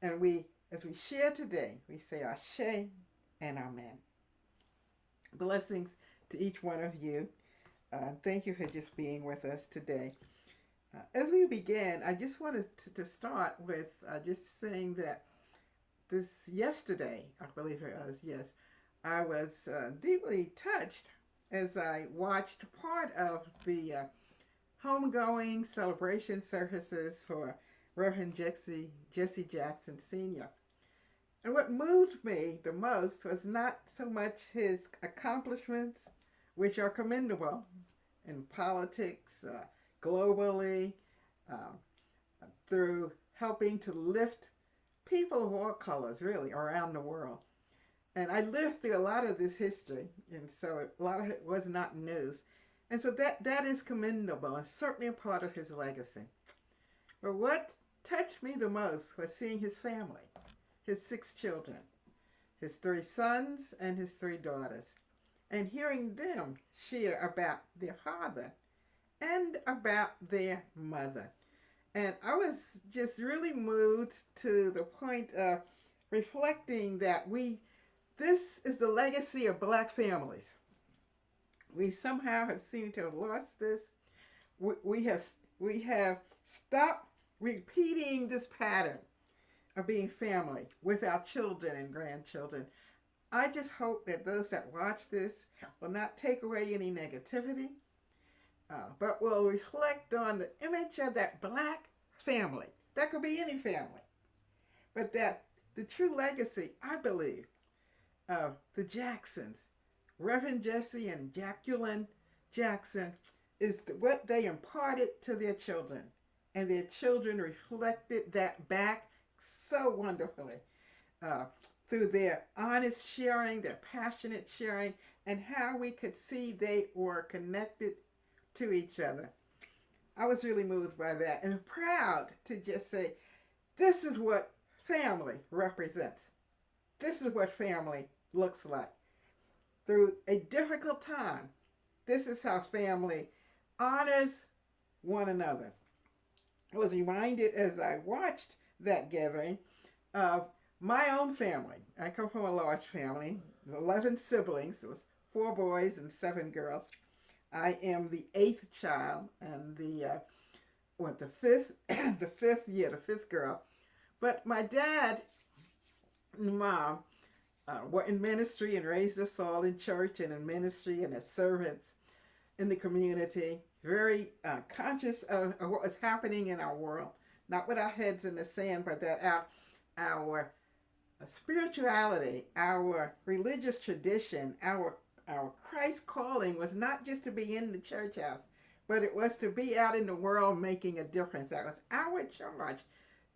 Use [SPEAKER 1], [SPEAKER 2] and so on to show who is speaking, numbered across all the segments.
[SPEAKER 1] And as we share today, we say Ashe and Amen. Blessings to each one of you. Thank you for just being with us today. As we begin, I just wanted to start with just saying that this yesterday, I believe it was, yes, I was deeply touched as I watched part of the homegoing celebration services for Reverend Jesse Jackson Sr. And what moved me the most was not so much his accomplishments, which are commendable in politics, globally, um, through helping to lift people of all colors, really, around the world. And I lived through a lot of this history, and so a lot of it was not news. And so that is commendable and certainly a part of his legacy. But what touched me the most was seeing his family, his 6 children, his 3 sons and his 3 daughters, and hearing them share about their father and about their mother. And I was just really moved to the point of reflecting that this is the legacy of black families. We somehow have seemed to have lost this. We have we have stopped repeating this pattern of being family with our children and grandchildren. I just hope that those that watch this will not take away any negativity, but will reflect on the image of that black family. That could be any family, but that the true legacy, I believe, of the Jacksons, Reverend Jesse and Jacqueline Jackson, is what they imparted to their children. And their children reflected that back so wonderfully uh, through their honest sharing, their passionate sharing, and how we could see they were connected to each other. I was really moved by that and proud to just say, this is what family represents. This is what family looks like. Through a difficult time, this is how family honors one another. I was reminded as I watched that gathering of my own family. I come from a large family, 11 siblings. It was 4 boys and 7 girls. I am the 8th child and the fifth, the fifth girl. But my dad and mom were in ministry and raised us all in church and in ministry and as servants in the community, very conscious of what was happening in our world, not with our heads in the sand, but that our spirituality, our religious tradition, our Christ calling was not just to be in the church house, but it was to be out in the world making a difference. That was our charge,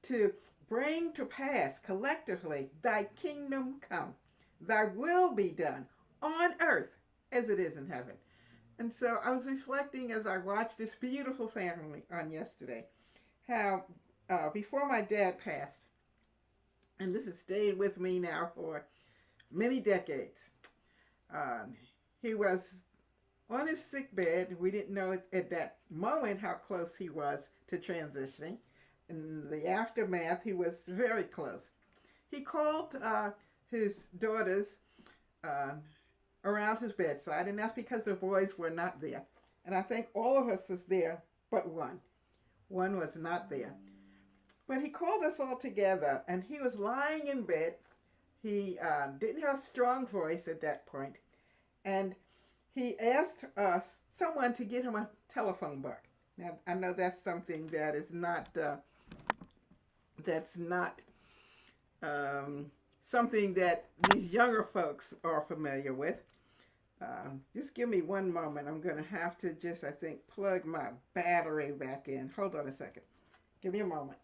[SPEAKER 1] to bring to pass collectively, thy kingdom come, thy will be done on earth as it is in heaven. And so I was reflecting as I watched this beautiful family on yesterday, how before my dad passed, and this has stayed with me now for many decades, he was on his sick bed. We didn't know at that moment how close he was to transitioning. In the aftermath, he was very close. He called his daughters around his bedside, and that's because the boys were not there. And I think all of us was there but one. One was not there. But he called us all together, and he was lying in bed. He didn't have a strong voice at that point, and he asked someone to get him a telephone book. Now, I know that's something that is not something that these younger folks are familiar with. Just give me one moment. I'm going to have to just, I think, plug my battery back in. Hold on a second. Give me a moment.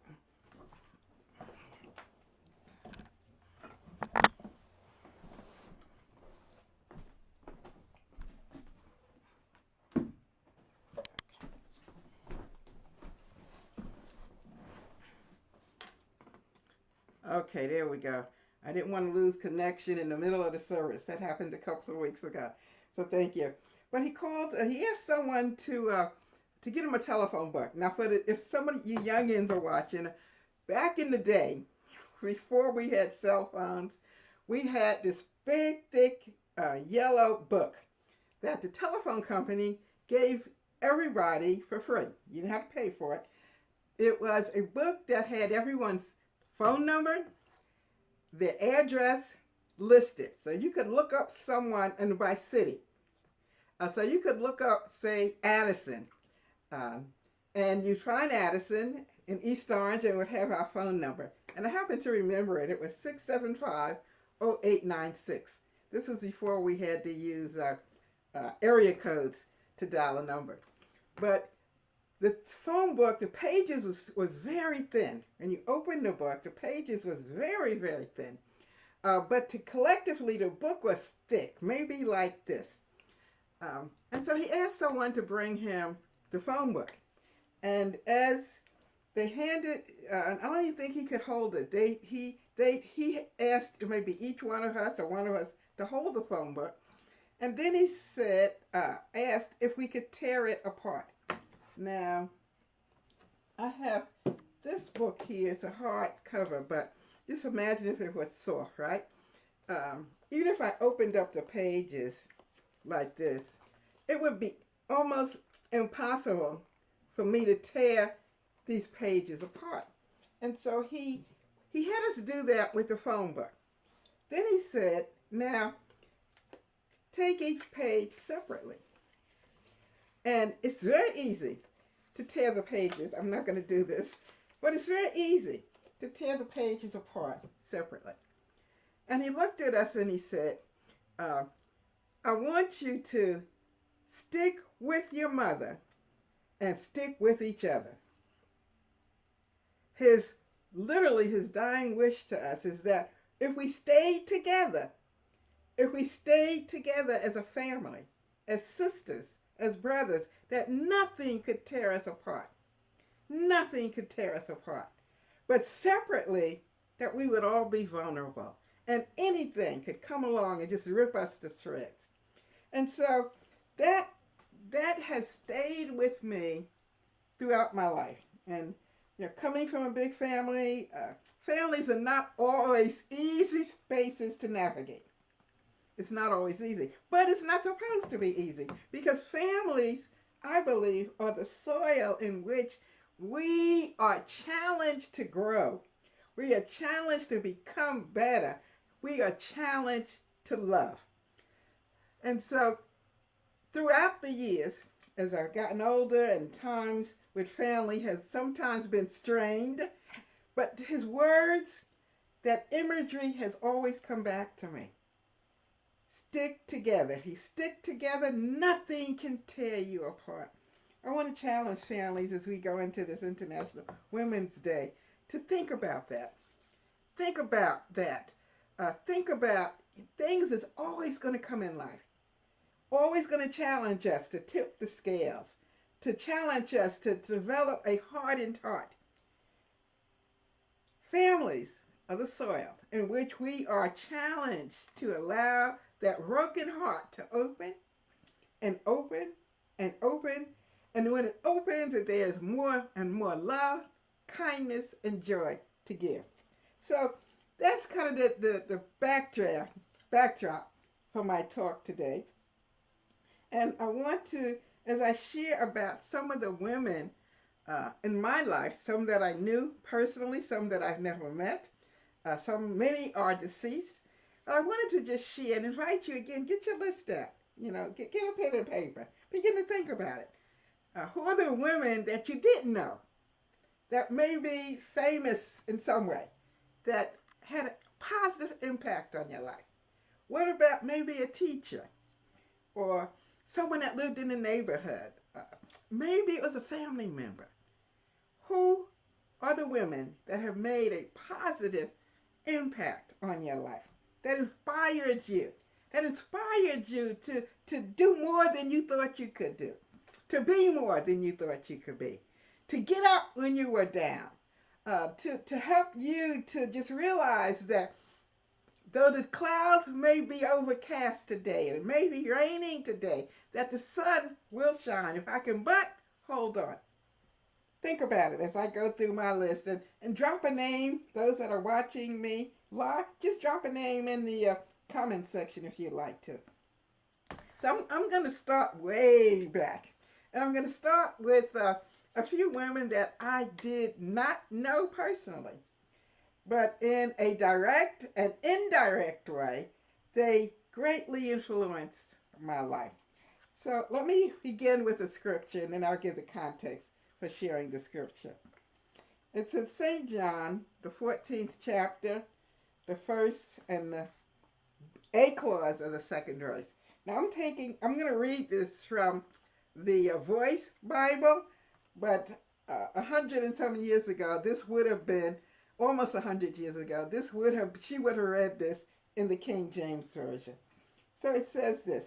[SPEAKER 1] Okay, there we go. I didn't want to lose connection in the middle of the service. That happened a couple of weeks ago. So thank you. But he called, he asked someone to get him a telephone book. Now, if some of you youngins are watching, back in the day, before we had cell phones, we had this big, thick yellow book that the telephone company gave everybody for free. You didn't have to pay for it. It was a book that had everyone's phone number, their address listed. So you could look up someone and by city. So you could look up, say, Addison. And you find Addison in East Orange and it would have our phone number. And I happen to remember it. It was 675-0896. This was before we had to use area codes to dial a number. But the phone book, the pages was very thin. When you opened the book, the pages was very, very thin. But collectively, the book was thick, maybe like this. And so he asked someone to bring him the phone book. And as they handed, I don't even think he could hold it. He asked maybe each one of us or one of us to hold the phone book. And then he said, asked if we could tear it apart. Now, I have this book here. It's a hard cover, but just imagine if it was soft, right? Even if I opened up the pages like this, it would be almost impossible for me to tear these pages apart. And so he had us do that with the phone book. Then he said, now, take each page separately. And it's very easy to tear the pages. I'm not going to do this, but it's very easy to tear the pages apart separately. And he looked at us and he said, I want you to stick with your mother and stick with each other. Literally his dying wish to us is that if we stayed together as a family, as sisters, as brothers, that nothing could tear us apart. Nothing could tear us apart. But separately, that we would all be vulnerable. And anything could come along and just rip us to shreds. And so that has stayed with me throughout my life. And coming from a big family, families are not always easy spaces to navigate. It's not always easy, but it's not supposed to be easy because families, I believe, are the soil in which we are challenged to grow. We are challenged to become better. We are challenged to love. And so throughout the years, as I've gotten older and times with family has sometimes been strained, but his words, that imagery has always come back to me. Stick together. If you stick together, nothing can tear you apart. I want to challenge families as we go into this International Women's Day to think about that. Think about that. Think about things that's always going to come in life. Always going to challenge us to tip the scales, to challenge us to develop a hardened heart. Families are the soil in which we are challenged to allow that broken heart to open and open and open. And when it opens, there's more and more love, kindness, and joy to give. So that's kind of the backdrop for my talk today. And I want to, as I share about some of the women in my life, some that I knew personally, some that I've never met, many are deceased. I wanted to just share and invite you again, get your list out, get a pen and paper, begin to think about it. Who are the women that you didn't know that may be famous in some way, that had a positive impact on your life? What about maybe a teacher or someone that lived in the neighborhood? Maybe it was a family member. Who are the women that have made a positive impact on your life, that inspired you to do more than you thought you could do, to be more than you thought you could be, to get up when you were down, to help you to just realize that though the clouds may be overcast today, and it may be raining today, that the sun will shine if I can but hold on. Think about it as I go through my list and drop a name. Those that are watching me live, just drop a name in the comment section if you'd like to. So I'm going to start way back. And I'm going to start with a few women that I did not know personally. But in a direct and indirect way, they greatly influenced my life. So let me begin with the scripture and then I'll give the context for sharing the scripture. It's in St. John, the 14th chapter, the first and the A clause of the second verse. Now I'm going to read this from the Voice Bible, but 100 and some years ago, this would have been almost 100 years ago. She would have read this in the King James Version. So it says this: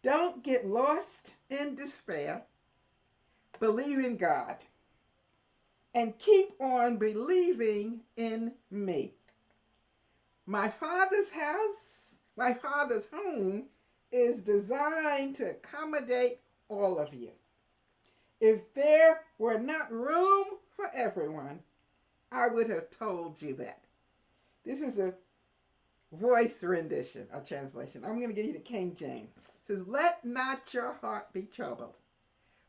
[SPEAKER 1] don't get lost in despair. Believe in God. And keep on believing in me. My Father's home is designed to accommodate all of you. If there were not room for everyone, I would have told you that. This is a voice rendition or translation. I'm going to give you the King James. It says, let not your heart be troubled.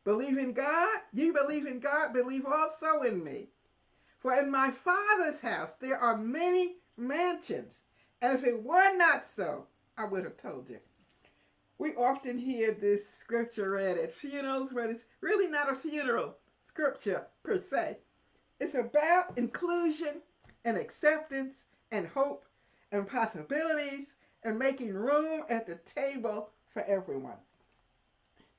[SPEAKER 1] Believe in God. You believe in God, believe also in me. For in my Father's house there are many mansions. And if it were not so, I would have told you. We often hear this scripture read at funerals, but it's really not a funeral scripture per se. It's about inclusion and acceptance and hope and possibilities and making room at the table for everyone.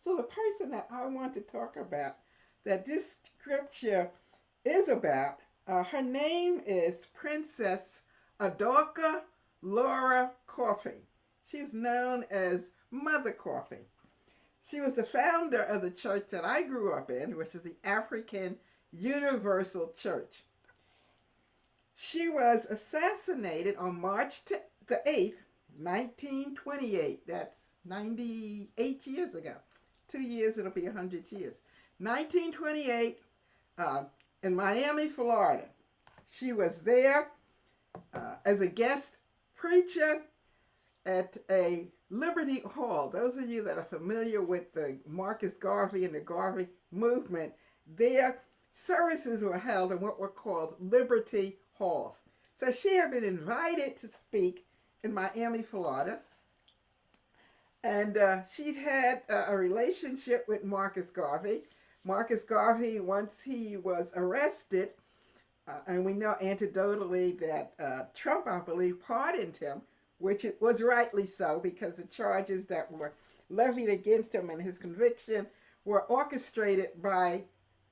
[SPEAKER 1] So the person that I want to talk about, that this scripture is about, her name is Princess Adolka Laura Coffey. She's known as Mother Coffey. She was the founder of the church that I grew up in, which is the African Universal Church. She was assassinated on March the 8th, 1928. That's 98 years ago. 2 years, it'll be 100 years. 1928 in Miami, Florida. She was there as a guest preacher at a Liberty Hall. Those of you that are familiar with the Marcus Garvey and the Garvey movement, their services were held in what were called Liberty Halls. So she had been invited to speak in Miami, Florida. And she'd had a relationship with Marcus Garvey. Marcus Garvey, once he was arrested, and we know anecdotally that Trump, I believe, pardoned him, which it was rightly so, because the charges that were levied against him and his conviction were orchestrated by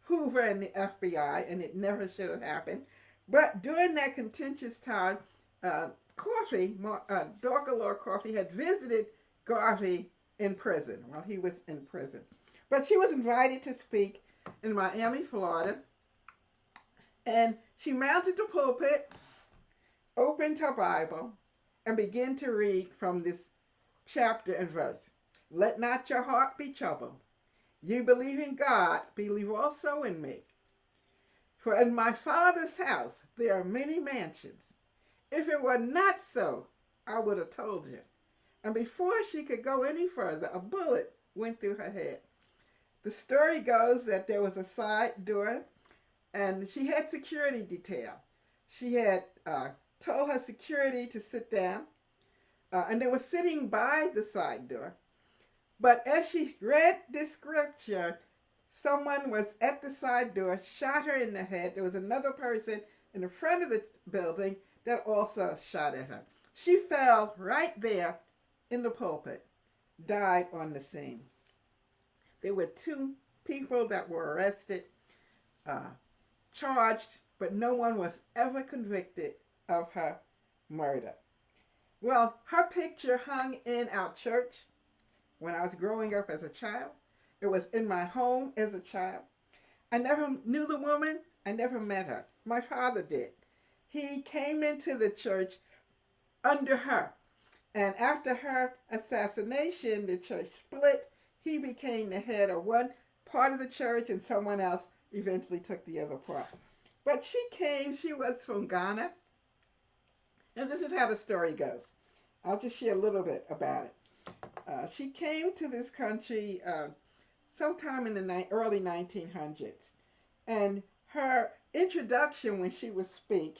[SPEAKER 1] Hoover and the FBI, and it never should have happened. But during that contentious time, Dorcas Laura Coffey had visited Garvey in prison while he was in prison. But she was invited to speak in Miami, Florida, and she mounted the pulpit, opened her Bible, and began to read from this chapter and verse. Let not your heart be troubled. You believe in God, believe also in me. For in my Father's house there are many mansions. If it were not so, I would have told you. And before she could go any further, a bullet went through her head. The story goes that there was a side door, and she had security detail. She had told her security to sit down, and they were sitting by the side door. But as she read this scripture, someone was at the side door, shot her in the head. There was another person in the front of the building that also shot at her. She fell right there in the pulpit, died on the scene. There were 2 people that were arrested, charged, but no one was ever convicted of her murder. Well, her picture hung in our church when I was growing up as a child. It was in my home as a child. I never knew the woman. I never met her. My father did. He came into the church under her. And after her assassination, the church split. He became the head of one part of the church, and someone else eventually took the other part. But she was from Ghana, and this is how the story goes. I'll just share a little bit about it. She came to this country sometime in the early 1900s, and her introduction when she would speak,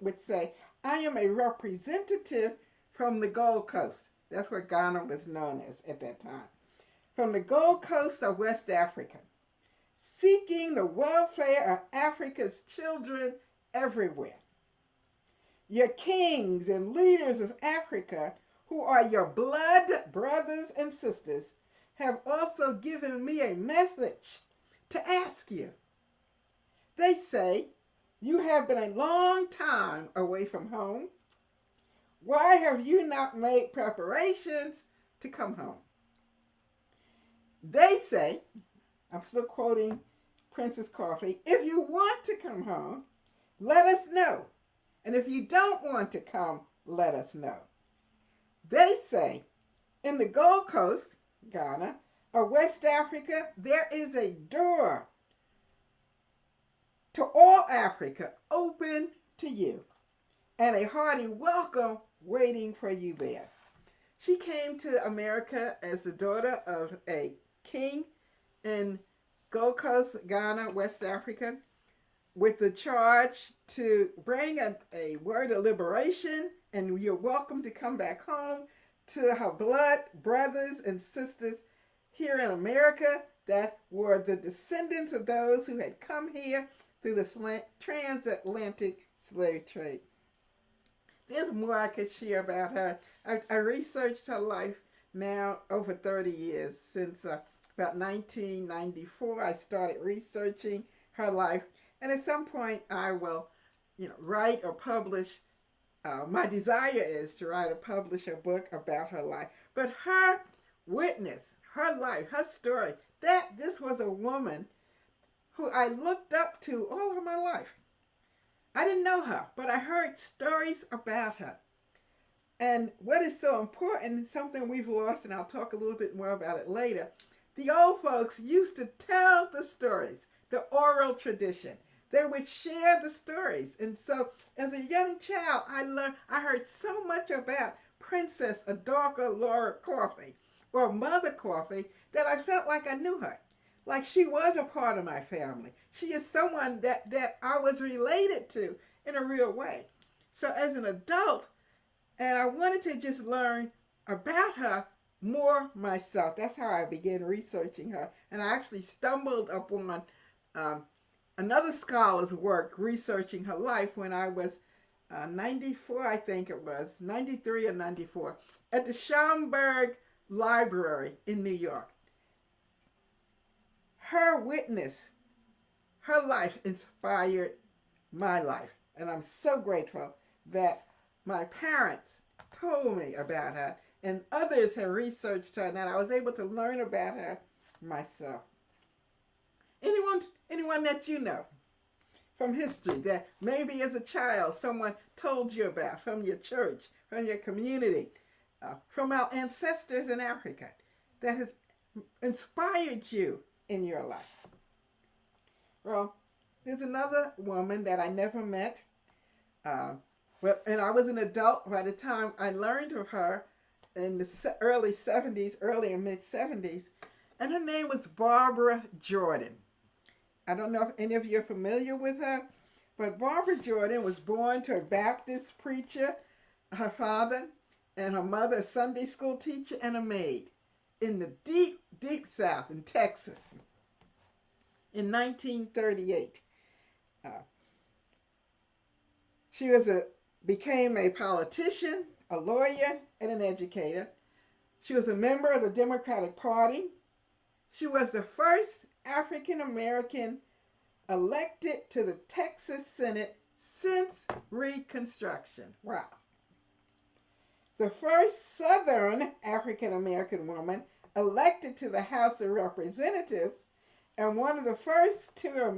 [SPEAKER 1] would say, "I am a representative from the Gold Coast." That's what Ghana was known as at that time. "From the Gold Coast of West Africa, seeking the welfare of Africa's children everywhere. Your kings and leaders of Africa, who are your blood brothers and sisters, have also given me a message to ask you. They say, you have been a long time away from home. Why have you not made preparations to come home? They say," I'm still quoting Princess Coffee, "if you want to come home, let us know. And if you don't want to come, let us know. They say, in the Gold Coast, Ghana, or West Africa, there is a door to all Africa open to you, and a hearty welcome waiting for you there." She came to America as the daughter of a king in Gold Coast, Ghana, West Africa, with the charge to bring a word of liberation, and you're welcome to come back home to her blood brothers and sisters here in America that were the descendants of those who had come here through the transatlantic slave trade. There's more I could share about her. I researched her life now over 30 years. Since about 1994, I started researching her life. And at some point, I will, write or publish. My desire is to write or publish a book about her life. But her witness, her life, her story, that this was a woman who I looked up to all of my life. I didn't know her, but I heard stories about her. And what is so important, something we've lost, and I'll talk a little bit more about it later, the old folks used to tell the stories, the oral tradition. They would share the stories. And so as a young child, I heard so much about Princess Adorka Laura Coffey, or Mother Coffey, that I felt like I knew her. Like she was a part of my family. She is someone that I was related to in a real way. So as an adult, and I wanted to just learn about her more myself. That's how I began researching her. And I actually stumbled upon another scholar's work researching her life when I was 94, I think it was, 93 or 94, at the Schomburg Library in New York. Her witness, her life inspired my life. And I'm so grateful that my parents told me about her and others have researched her, and that I was able to learn about her myself. Anyone that you know from history that maybe as a child someone told you about, from your church, from your community, from our ancestors in Africa, that has inspired you in your life? Well, there's another woman that I never met, and I was an adult by the time I learned of her in the early and mid 70s, and her name was Barbara Jordan. I don't know if any of you are familiar with her, but Barbara Jordan was born to a Baptist preacher, her father, and her mother a Sunday school teacher and a maid, in the deep, deep South in Texas in 1938. She became a politician, a lawyer, and an educator. She was a member of the Democratic Party. She was the first African American elected to the Texas Senate since Reconstruction. Wow. The first Southern African American woman elected to the House of Representatives, and one of the first two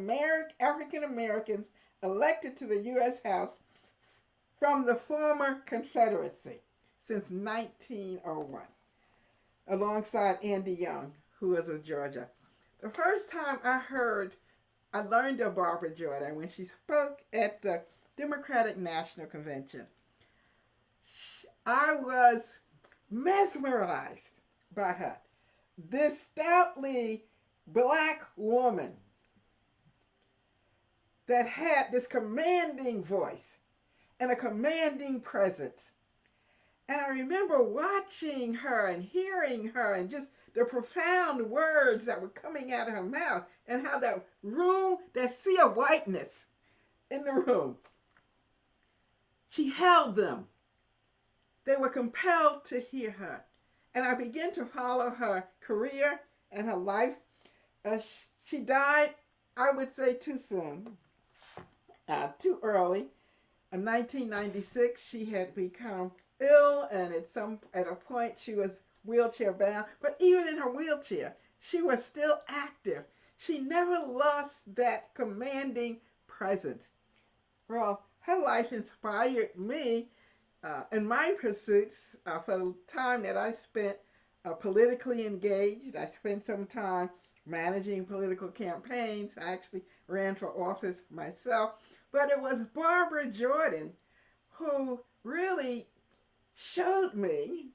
[SPEAKER 1] African Americans elected to the U.S. House from the former Confederacy since 1901, alongside Andy Young, who was of Georgia. The first time I learned of Barbara Jordan when she spoke at the Democratic National Convention. I was mesmerized by her. This stoutly black woman that had this commanding voice and a commanding presence. And I remember watching her and hearing her and just the profound words that were coming out of her mouth and how that sea of whiteness in the room, she held them. They were compelled to hear her. And I began to follow her career and her life. She died, I would say, too soon, too early. In 1996, she had become ill, and at a point she was wheelchair bound. But even in her wheelchair, she was still active. She never lost that commanding presence. Well, her life inspired me in my pursuits for the time that I spent politically engaged. I spent some time managing political campaigns. I actually ran for office myself. But it was Barbara Jordan who really showed me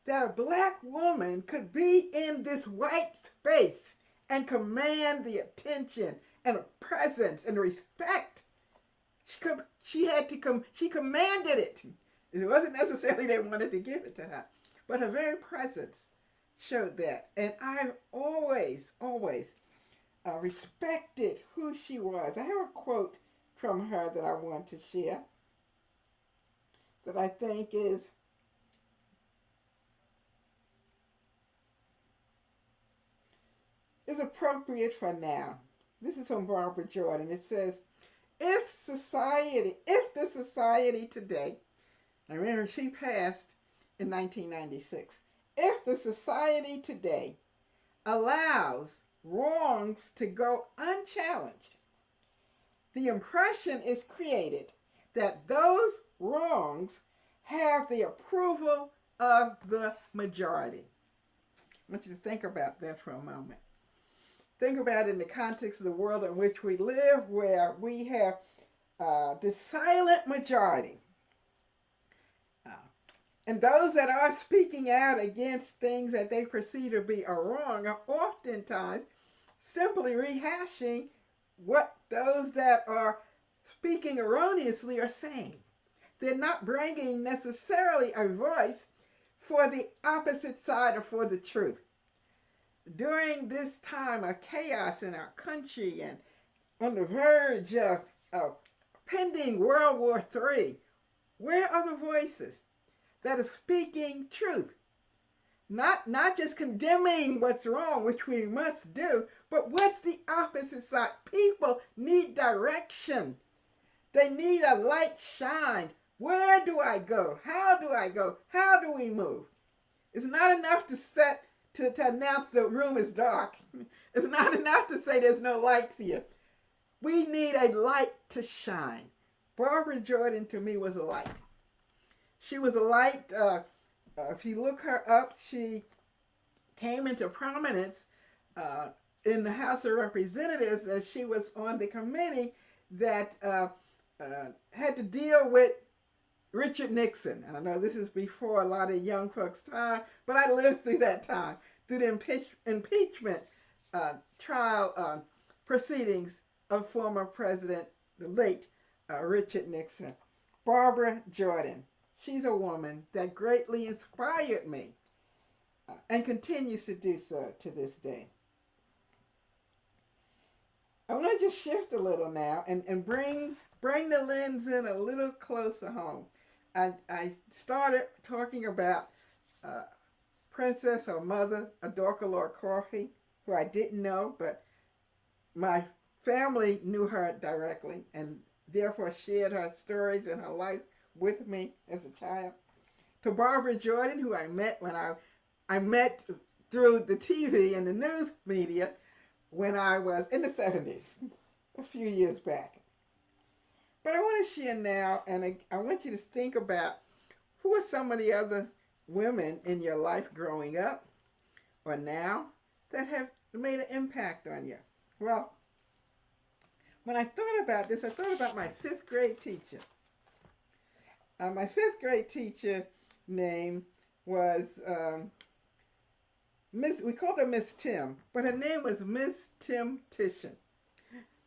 [SPEAKER 1] that a black woman could be in this white space and command the attention and presence and respect. She commanded it. It wasn't necessarily they wanted to give it to her, but her very presence showed that. And I've always respected who she was. I have a quote from her that I want to share that I think is appropriate for now. This is from Barbara Jordan. It says, if the society today, I remember she passed in 1996, if the society today allows wrongs to go unchallenged, the impression is created that those wrongs have the approval of the majority. I want you to think about that for a moment. Think about it in the context of the world in which we live, where we have the silent majority. And those that are speaking out against things that they perceive to be wrong are oftentimes simply rehashing what those that are speaking erroneously are saying. They're not bringing necessarily a voice for the opposite side or for the truth. During this time of chaos in our country and on the verge of pending World War III, where are the voices that are speaking truth? Not just condemning what's wrong, which we must do, but what's the opposite side? People need direction. They need a light shined. Where do I go? How do I go? How do we move? It's not enough to announce the room is dark. It's not enough to say there's no lights here. We need a light to shine. Barbara Jordan, to me, was a light. She was a light. If you look her up, she came into prominence in the House of Representatives as she was on the committee that had to deal with Richard Nixon. And I know this is before a lot of young folks' time, but I lived through that time, through the impeachment trial proceedings of former President, the late Richard Nixon. Barbara Jordan, she's a woman that greatly inspired me and continues to do so to this day. I want to just shift a little now and bring the lens in a little closer home. I started talking about Princess or Mother Adorka Lord Coffey, who I didn't know, but my family knew her directly and therefore shared her stories and her life with me as a child. To Barbara Jordan, who I met when I met through the TV and the news media when I was in the 70s, a few years back. But I want to share now, and I want you to think about who are some of the other women in your life growing up or now that have made an impact on you? Well, when I thought about this, I thought about my fifth grade teacher. My fifth grade teacher name was Miss. We called her Miss Tim, but her name was Miss Tim Titian.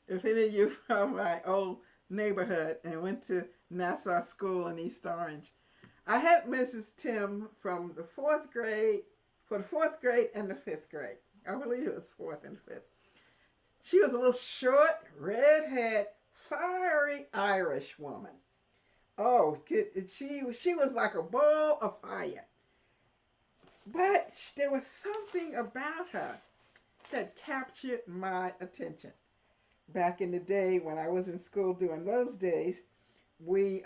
[SPEAKER 1] If any of you from my old neighborhood and went to Nassau School in East Orange, I had Mrs. Tim from the fourth grade, for the fourth grade and the fifth grade. I believe it was fourth and fifth. She was a little short, red-haired, fiery Irish woman. Oh, she was like a ball of fire. But there was something about her that captured my attention. Back in the day when I was in school during those days, you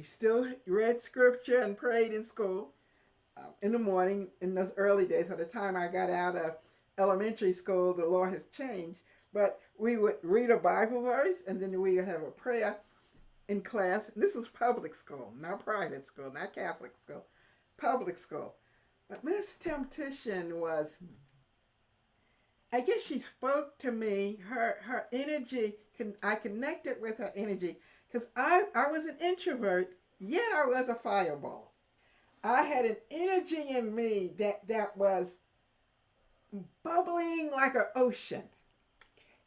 [SPEAKER 1] still read scripture and prayed in school in the morning in those early days. By the time I got out of elementary school, the law has changed. But we would read a Bible verse, and then we would have a prayer in class. And this was public school, not private school, not Catholic school, public school. But Miss Temptation was, I guess she spoke to me. Her energy, I connected with her energy because I was an introvert, yet I was a fireball. I had an energy in me that was bubbling like an ocean.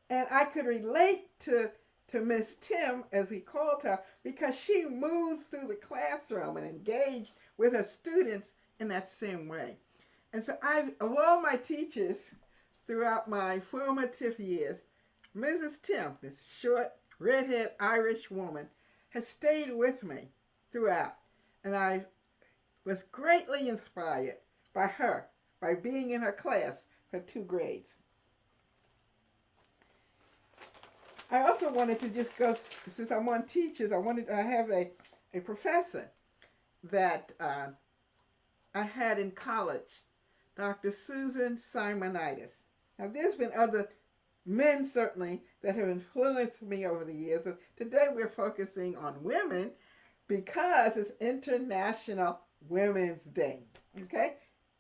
[SPEAKER 1] And I could relate to Miss Tim, as we called her, because she moved through the classroom and engaged with her students in that same way. And so of all my teachers throughout my formative years, Mrs. Tim, this short, red-haired Irish woman, has stayed with me throughout. And I was greatly inspired by her, by being in her class for 2 grades. I also wanted to just go, since I'm on teachers, I have a professor that I had in college, Dr. Susan Simonitis. Now, there's been other men, certainly, that have influenced me over the years. So today, we're focusing on women because it's International Women's Day, okay,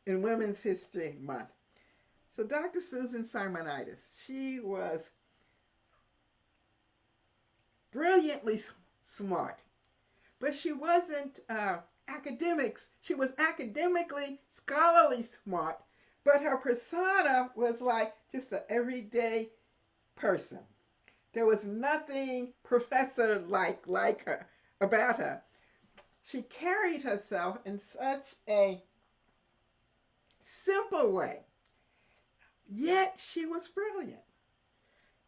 [SPEAKER 1] in Women's History Month. So Dr. Susan Simonitis, she was brilliantly smart, but she wasn't academics. She was academically, scholarly smart, but her persona was like just an everyday person. There was nothing professor-like her, about her. She carried herself in such a simple way, yet she was brilliant.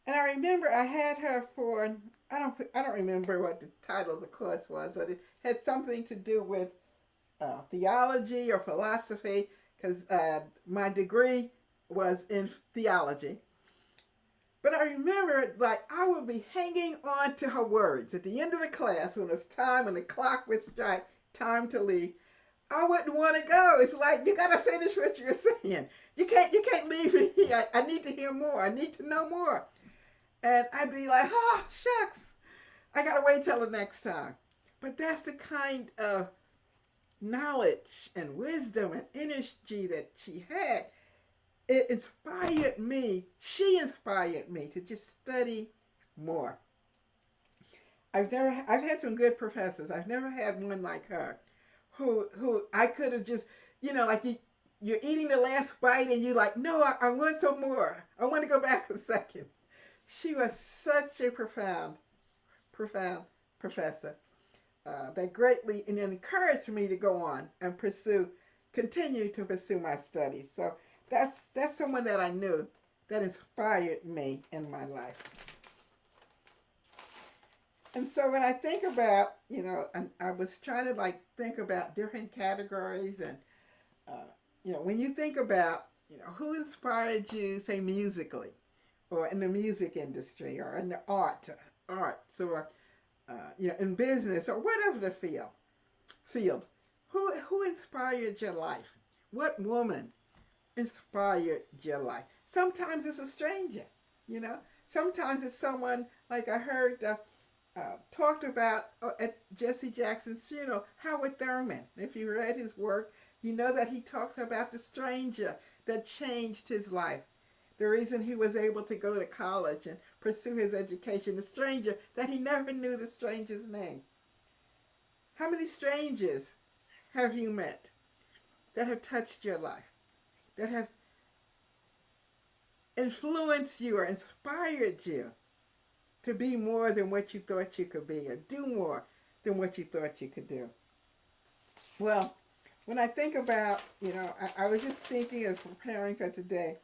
[SPEAKER 1] And I remember I had her for, I don't remember what the title of the course was, but it had something to do with theology or philosophy, because my degree was in theology. But I remember, like, I would be hanging on to her words at the end of the class when it was time, when the clock would strike, time to leave. I wouldn't want to go. It's like, you got to finish what you're saying. You can't leave me here. I need to hear more. I need to know more. And I'd be like, oh, shucks, I got to wait till the next time. But that's the kind of knowledge and wisdom and energy that she had. It inspired me. She inspired me to just study more. I've had some good professors. I've never had one like her, who I could have just, like you're eating the last bite and you're like, no, I want some more. I want to go back for a second. She was such a profound professor that greatly encouraged me to go on and continue to pursue my studies. So that's someone that I knew that inspired me in my life. And so when I think about, and I was trying to think about different categories, and when you think about, who inspired you, say musically, or in the music industry, or in the arts, or in business, or whatever the field, who inspired your life? What woman inspired your life? Sometimes it's a stranger, Sometimes it's someone, like I heard talked about at Jesse Jackson's funeral, Howard Thurman. If you read his work, you know that he talks about the stranger that changed his life. the reason he was able to go to college and pursue his education, the stranger that he never knew the stranger's name. How many strangers have you met that have touched your life, that have influenced you or inspired you to be more than what you thought you could be or do more than what you thought you could do? Well, when I think about, I was just thinking as preparing for today,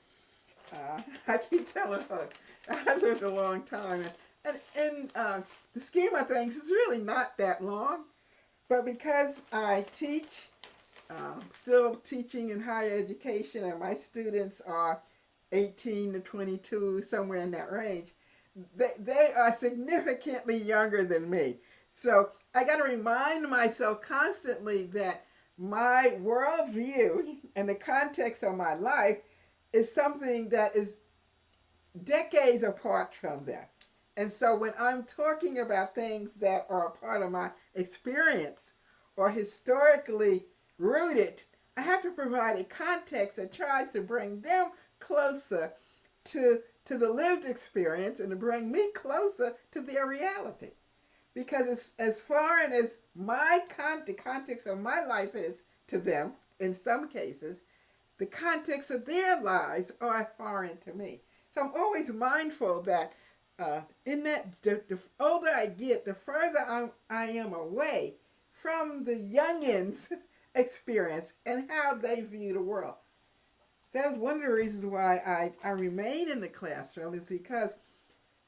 [SPEAKER 1] I keep telling Hook, I lived a long time, and in the scheme of things, it's really not that long, but because I teach, still teaching in higher education, and my students are 18 to 22, somewhere in that range, they are significantly younger than me. So I got to remind myself constantly that my worldview and the context of my life is something that is decades apart from them. And so when I'm talking about things that are a part of my experience or historically rooted, I have to provide a context that tries to bring them closer to the lived experience and to bring me closer to their reality. Because as foreign as the context of my life is to them, in some cases, the context of their lives are foreign to me. So I'm always mindful that the older I get, the further I am away from the youngins' experience and how they view the world. That is one of the reasons why I remain in the classroom, is because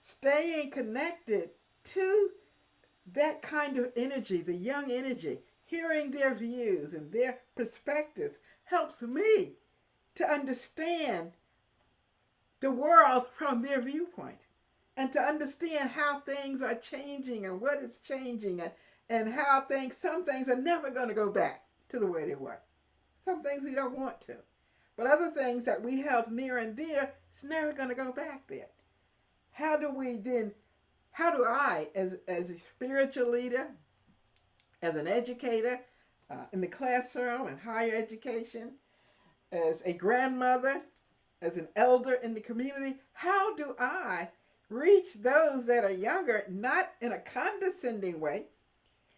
[SPEAKER 1] staying connected to that kind of energy, the young energy, hearing their views and their perspectives helps me to understand the world from their viewpoint and to understand how things are changing and what is changing, and how some things are never going to go back to the way they were. Some things we don't want to. But other things that we held near and dear, it's never going to go back there. How do I, as a spiritual leader, as an educator, in the classroom and higher education, as a grandmother, as an elder in the community, how do I reach those that are younger, not in a condescending way,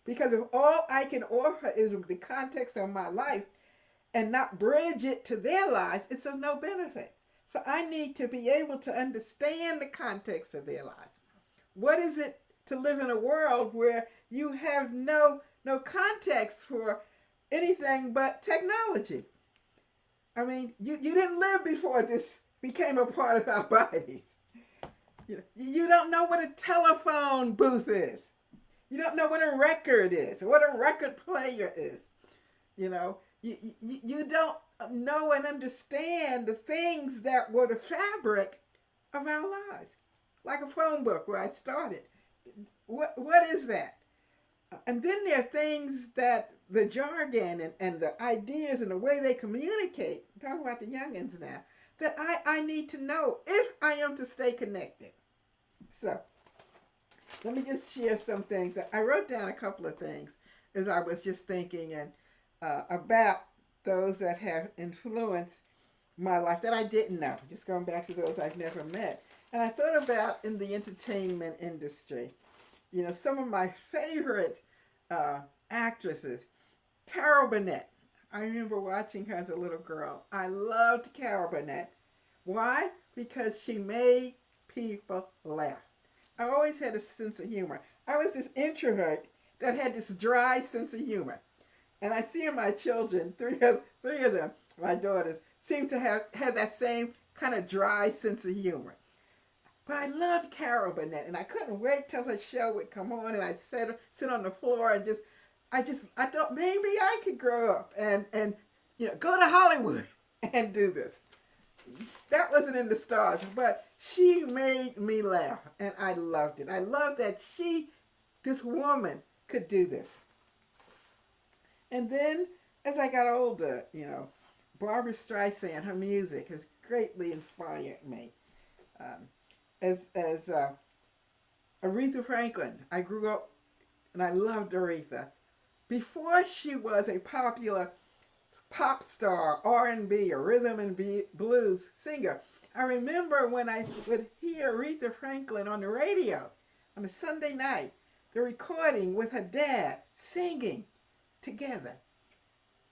[SPEAKER 1] because if all I can offer is the context of my life and not bridge it to their lives, it's of no benefit. So I need to be able to understand the context of their lives. What is it to live in a world where you have no context for anything but technology? I mean, you didn't live before this became a part of our bodies. You don't know what a telephone booth is. You don't know what a record is, or what a record player is. You don't know and understand the things that were the fabric of our lives. Like a phone book where I started. What is that? And then there are things that the jargon and the ideas and the way they communicate, I'm talking about the youngins now, that I need to know if I am to stay connected. So, let me just share some things. I wrote down a couple of things as I was just thinking about those that have influenced my life that I didn't know. Just going back to those I've never met. And I thought about in the entertainment industry, some of my favorite actresses. Carol Burnett. I remember watching her as a little girl. I loved Carol Burnett. Why? Because she made people laugh. I always had a sense of humor. I was this introvert that had this dry sense of humor. And I see in my children, three of them, my daughters, seem to have that same kind of dry sense of humor. But I loved Carol Burnett, and I couldn't wait till her show would come on, and I'd sit on the floor and I thought maybe I could grow up and go to Hollywood and do this. That wasn't in the stars, but she made me laugh, and I loved it. I loved that this woman, could do this. And then, as I got older, Barbra Streisand, her music has greatly inspired me. As Aretha Franklin, I grew up and I loved Aretha. Before she was a popular pop star, R&B, or rhythm and blues singer, I remember when I would hear Aretha Franklin on the radio on a Sunday night, the recording with her dad singing together.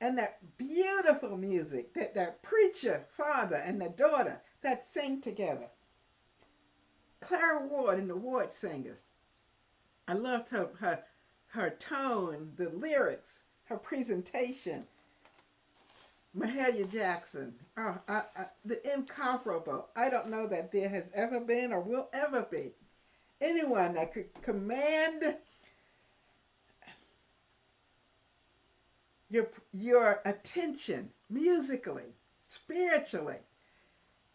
[SPEAKER 1] And that beautiful music, that preacher father and the daughter that sang together. Clara Ward and the Ward Singers. I loved her tone, the lyrics, her presentation. Mahalia Jackson, the incomparable. I don't know that there has ever been or will ever be anyone that could command your attention musically, spiritually.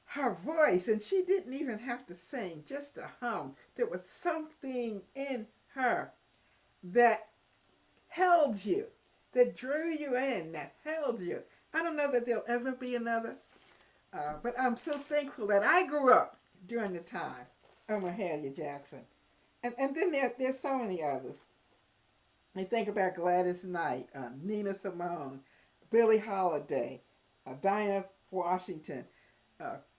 [SPEAKER 1] Her voice, and she didn't even have to sing, just a hum. There was something in her that held you, that drew you in, that held you. I don't know that there'll ever be another, but I'm so thankful that I grew up during the time of Mahalia Jackson. And then there's so many others. I think about Gladys Knight, Nina Simone, Billie Holiday, Dinah Washington,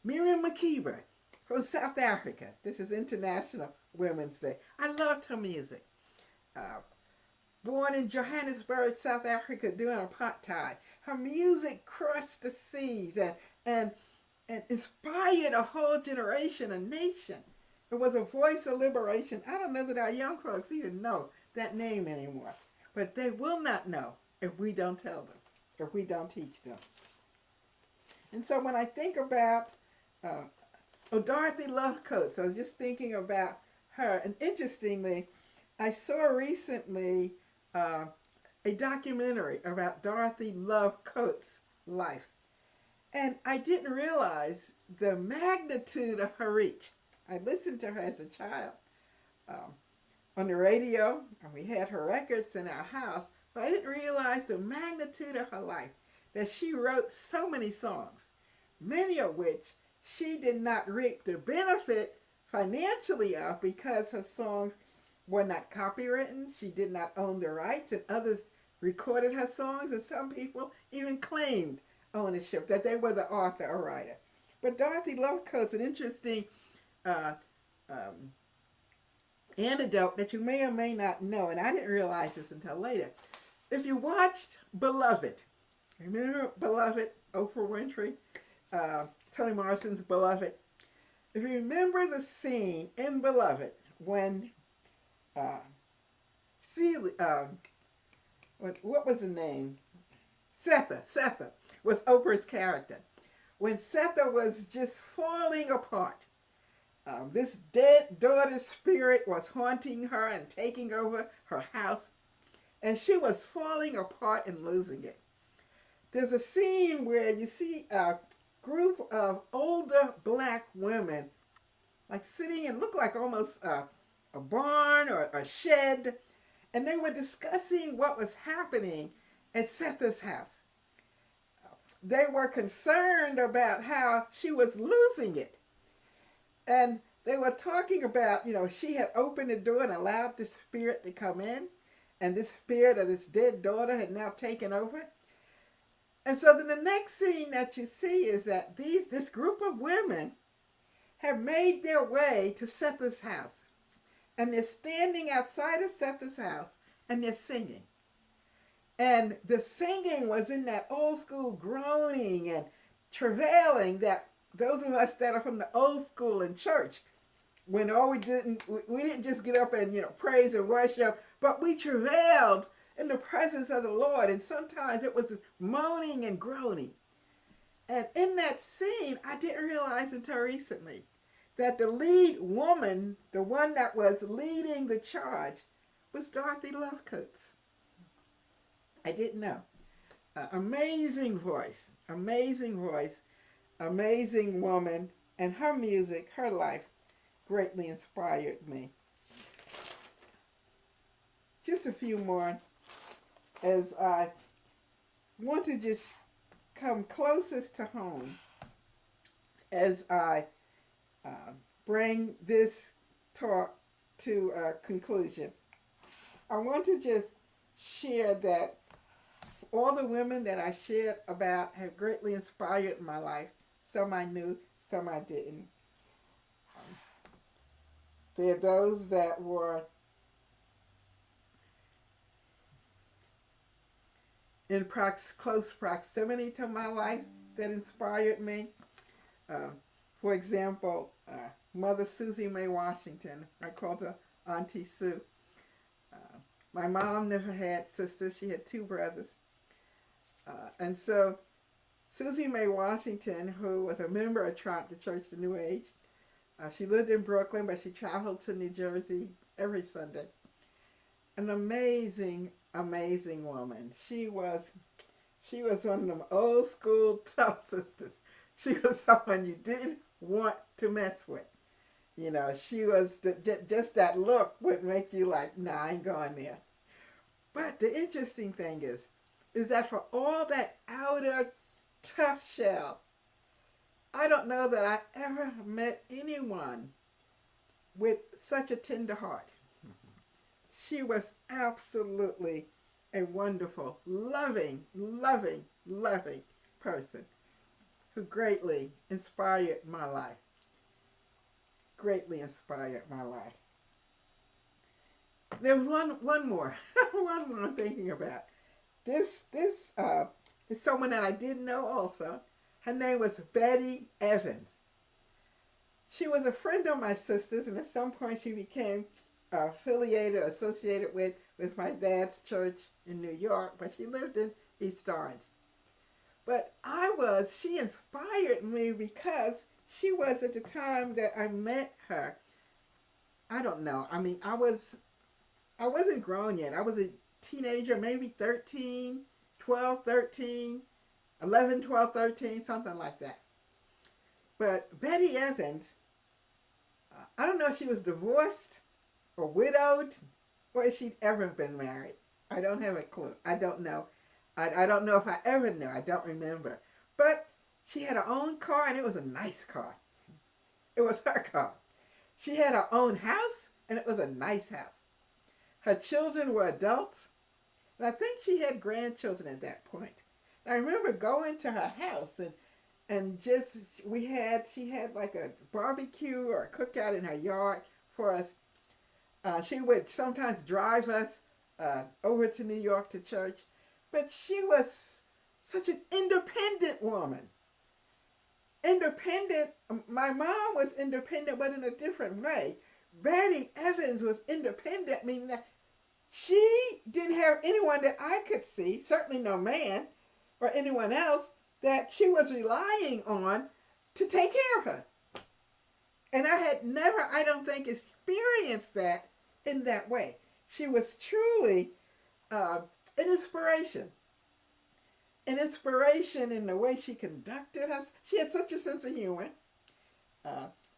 [SPEAKER 1] Miriam Makeba from South Africa. This is International Women's Day. I loved her music. Born in Johannesburg, South Africa during apartheid. Her music crossed the seas and inspired a whole generation, a nation. It was a voice of liberation. I don't know that our young folks even know that name anymore. But they will not know if we don't tell them, if we don't teach them. And so when I think about Dorothy Love Coates, I was just thinking about her. And interestingly, I saw recently a documentary about Dorothy Love Coates' life. And I didn't realize the magnitude of her reach. I listened to her as a child on the radio, and we had her records in our house, but I didn't realize the magnitude of her life, that she wrote so many songs, many of which she did not reap the benefit financially of because her songs were not copywritten. She did not own the rights, and others recorded her songs, and some people even claimed ownership, that they were the author or writer. But Dorothy Love Coates, an interesting anecdote that you may or may not know, and I didn't realize this until later. If you watched Beloved, remember Beloved, Oprah Winfrey, Toni Morrison's Beloved? If you remember the scene in Beloved when what was the name? Setha was Oprah's character. When Setha was just falling apart, this dead daughter's spirit was haunting her and taking over her house, and she was falling apart and losing it. There's a scene where you see a group of older black women like sitting and look like almost a barn or a shed, and they were discussing what was happening at Setha's house. They were concerned about how she was losing it. And they were talking about, she had opened the door and allowed this spirit to come in, and this spirit of this dead daughter had now taken over. And so then the next scene that you see is that this group of women have made their way to Setha's house. And they're standing outside of Setha's house, and they're singing. And the singing was in that old school groaning and travailing that those of us that are from the old school in church, when we didn't just get up and praise and worship, but we travailed in the presence of the Lord, and sometimes it was moaning and groaning. And in that scene, I didn't realize until recently that the lead woman, the one that was leading the charge, was Dorothy Love Coates. I didn't know. Amazing voice, amazing woman, and her music, her life, greatly inspired me. Just a few more as I want to just come closest to home as I bring this talk to a conclusion. I want to just share that all the women that I shared about have greatly inspired my life. Some I knew, some I didn't. Um, there are those that were in close proximity to my life that inspired me. Uh, for example, Mother Susie Mae Washington. I called her Auntie Sue. Uh, my mom never had sisters. She had two brothers. And so Susie Mae Washington, who was a member of the Church of New Age, she lived in Brooklyn, but she traveled to New Jersey every Sunday. An amazing, amazing woman. She was one of them old school tough sisters. She was someone you didn't want to mess with. You know, she was just that look would make you like, nah, I ain't going there. But the interesting thing is that for all that outer tough shell, I don't know that I ever met anyone with such a tender heart. She was absolutely a wonderful, loving, loving, loving person who greatly inspired my life. Greatly inspired my life. There was one more, one more I'm thinking about. This is someone that I didn't know also. Her name was Betty Evans. She was a friend of my sister's, and at some point she became affiliated, associated with my dad's church in New York, but she lived in East Orange. But she inspired me because she was at the time that I met her. I don't know. I mean, I wasn't grown yet. I was a teenager, maybe 13, 12, 13, 11, 12, 13, something like that. But Betty Evans, I don't know if she was divorced or widowed or if she'd ever been married. I don't have a clue. I don't know. I don't know if I ever knew. I don't remember. But she had her own car, and it was a nice car. It was her car. She had her own house, and it was a nice house. Her children were adults, and I think she had grandchildren at that point. And I remember going to her house, and just she had like a barbecue or a cookout in her yard for us. She would sometimes drive us over to New York to church, but she was such an independent woman. Independent. My mom was independent, but in a different way. Betty Evans was independent, meaning that she didn't have anyone that I could see, certainly no man or anyone else, that she was relying on to take care of her. And I had never, I don't think, experienced that in that way. She was truly an inspiration. An inspiration in the way she conducted us. She had such a sense of humor.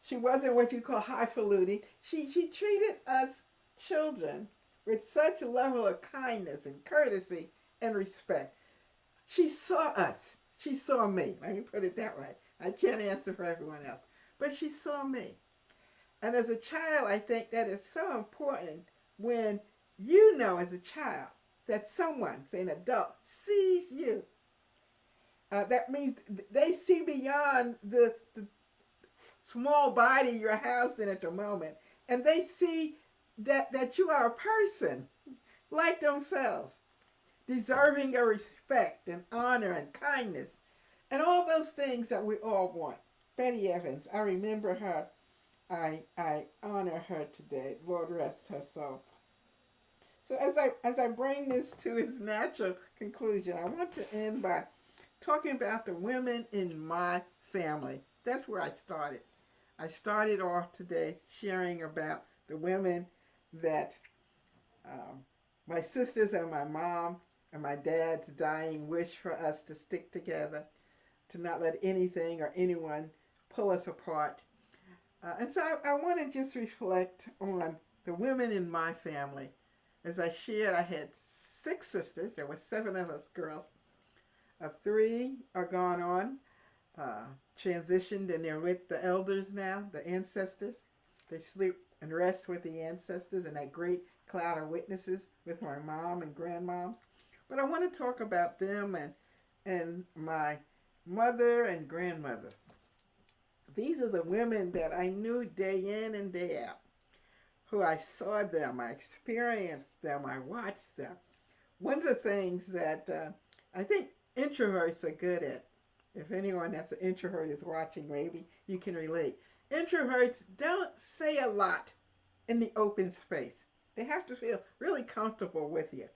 [SPEAKER 1] She wasn't what you call highfalutin. She treated us children with such a level of kindness and courtesy and respect. She saw us. She saw me. Let me put it that way. I can't answer for everyone else. But she saw me. And as a child, I think that is so important when you know as a child that someone, say an adult, sees you. That means they see beyond the small body you're housed in at the moment. And they see that you are a person like themselves, deserving of respect and honor and kindness and all those things that we all want. Betty Evans, I remember her. I honor her today. Lord rest her soul. So as I bring this to its natural conclusion, I want to end by talking about the women in my family. That's where I started. I started off today sharing about the women that my sisters and my mom and my dad's dying wish for us to stick together, to not let anything or anyone pull us apart. And so I want to just reflect on the women in my family. As I shared, I had 6 sisters. There were 7 of us girls. 3 are gone on, transitioned, and they're with the elders now, the ancestors. They sleep and rest with the ancestors and that great cloud of witnesses with my mom and grandmoms. But I want to talk about them and my mother and grandmother. These are the women that I knew day in and day out, who I saw them, I experienced them, I watched them. One of the things that I think introverts are good at, if anyone that's an introvert is watching, maybe you can relate. Introverts don't say a lot in the open space. They have to feel really comfortable with you.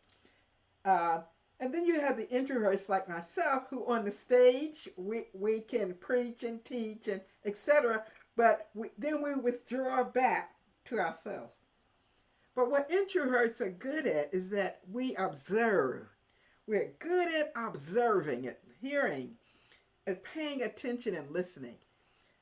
[SPEAKER 1] Uh, and then you have the introverts like myself who on the stage we can preach and teach and etc. But then we withdraw back to ourselves. But what introverts are good at is that we observe. We're good at observing it, hearing, and paying attention and listening.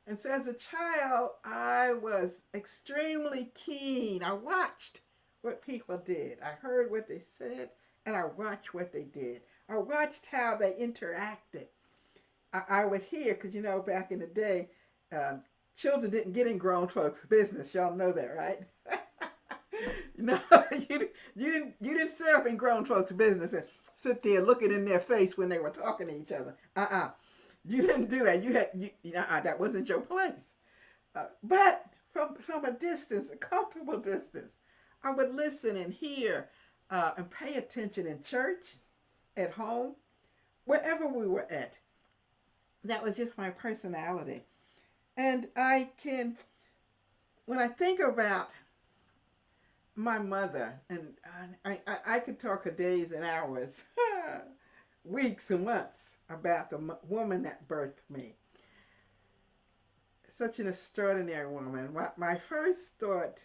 [SPEAKER 1] And so as a child, I was extremely keen. I watched what people did. I heard what they said, and I watched what they did. I watched how they interacted. I would hear, because back in the day, children didn't get in grown folks' business. Y'all know that, right? No, you didn't sit up in grown folks' business and sit there looking in their face when they were talking to each other. You didn't do that. That wasn't your place. But from a distance, a comfortable distance, I would listen and hear and pay attention in church, at home, wherever we were at. That was just my personality. And when I think about my mother, and I could talk for days and hours, weeks and months about the woman that birthed me. Such an extraordinary woman. My first thought